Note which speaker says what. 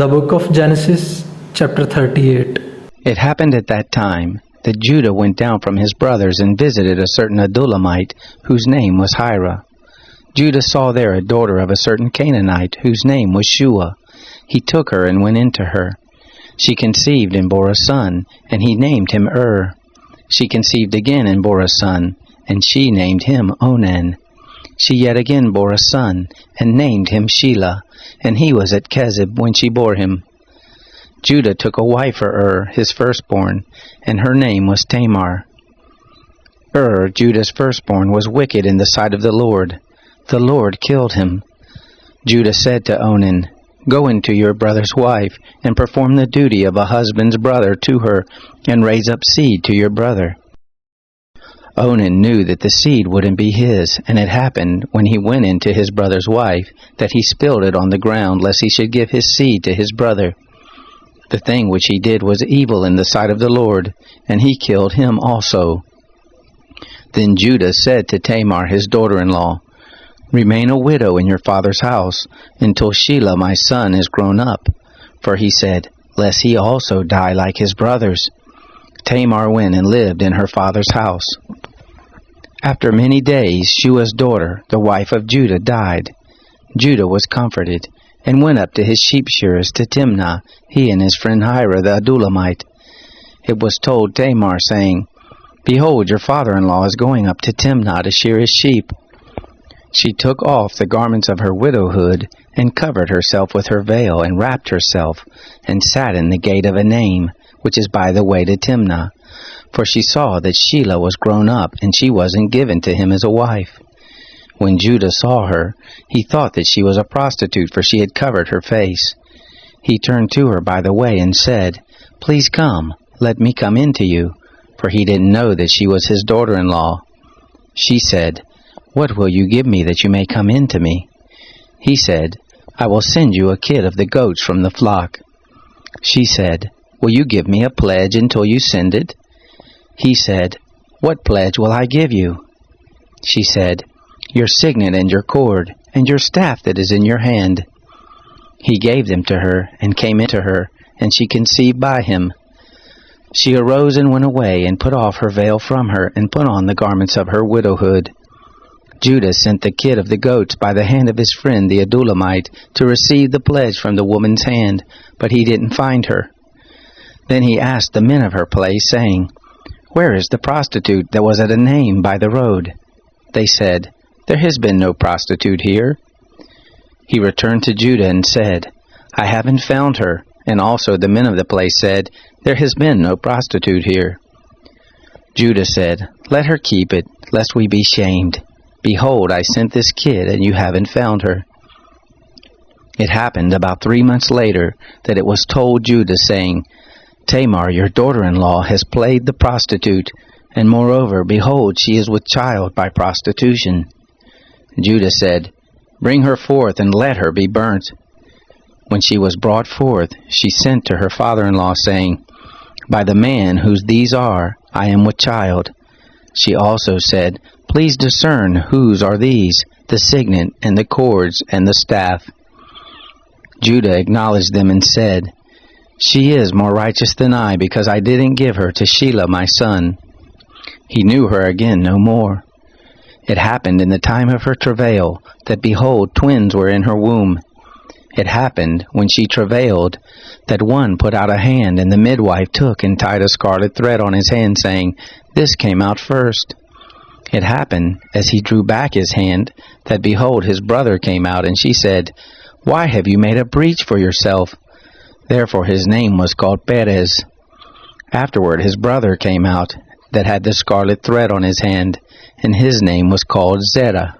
Speaker 1: The book of Genesis, chapter 38.
Speaker 2: It happened at that time that Judah went down from his brothers and visited a certain Adullamite, whose name was Hira. Judah saw there a daughter of a certain Canaanite, whose name was Shua. He took her and went into her. She conceived and bore a son, and he named him She conceived again and bore a son, and she named him Onan. She yet again bore a son, and named him Shelah, and he was at Kezib when she bore him. Judah took a wife for his firstborn, and her name was Tamar. Judah's firstborn, was wicked in the sight of the Lord. The Lord killed him. Judah said to Onan, "Go into your brother's wife, and perform the duty of a husband's brother to her, and raise up seed to your brother." Onan knew that the seed wouldn't be his, and it happened, when he went into his brother's wife, that he spilled it on the ground, lest he should give his seed to his brother. The thing which he did was evil in the sight of the Lord, and he killed him also. Then Judah said to Tamar his daughter-in-law, "Remain a widow in your father's house, until Shelah my son is grown up." For he said, "Lest he also die like his brothers." Tamar went and lived in her father's house. After many days, Shua's daughter, the wife of Judah, died. Judah was comforted, and went up to his sheep shearers to Timnah, he and his friend Hira the Adullamite. It was told Tamar, saying, "Behold, your father-in-law is going up to Timnah to shear his sheep." She took off the garments of her widowhood, and covered herself with her veil, and wrapped herself, and sat in the gate of Enaim, which is by the way to Timnah. For she saw that Shelah was grown up, and she wasn't given to him as a wife. When Judah saw her, he thought that she was a prostitute, for she had covered her face. He turned to her by the way and said, "Please come, let me come in to you," for he didn't know that she was his daughter-in-law. She said, "What will you give me that you may come in to me?" He said, "I will send you a kid of the goats from the flock." She said, "Will you give me a pledge until you send it?" He said, "What pledge will I give you?" She said, "Your signet and your cord, and your staff that is in your hand." He gave them to her, and came into her, and she conceived by him. She arose and went away, and put off her veil from her, and put on the garments of her widowhood. Judah sent the kid of the goats by the hand of his friend the Adullamite to receive the pledge from the woman's hand, but he didn't find her. Then he asked the men of her place, saying, "Where is the prostitute that was at Enaim by the road?" They said, "There has been no prostitute here." He returned to Judah and said, "I haven't found her." And also the men of the place said, "There has been no prostitute here." Judah said, "Let her keep it, lest we be shamed. Behold, I sent this kid, and you haven't found her." It happened about 3 months later that it was told Judah, saying, "Tamar, your daughter-in-law, has played the prostitute, and moreover, behold, she is with child by prostitution." Judah said, "Bring her forth, and let her be burnt." When she was brought forth, she sent to her father-in-law, saying, "By the man whose these are, I am with child." She also said, "Please discern whose are these, the signet, and the cords, and the staff." Judah acknowledged them and said, "She is more righteous than I, because I didn't give her to Shelah my son." He knew her again no more. It happened in the time of her travail, that behold, twins were in her womb. It happened, when she travailed, that one put out a hand, and the midwife took and tied a scarlet thread on his hand, saying, "This came out first." It happened, as he drew back his hand, that behold, his brother came out, and she said, "Why have you made a breach for yourself?" Therefore his name was called Perez. Afterward his brother came out, that had the scarlet thread on his hand, and his name was called Zerah.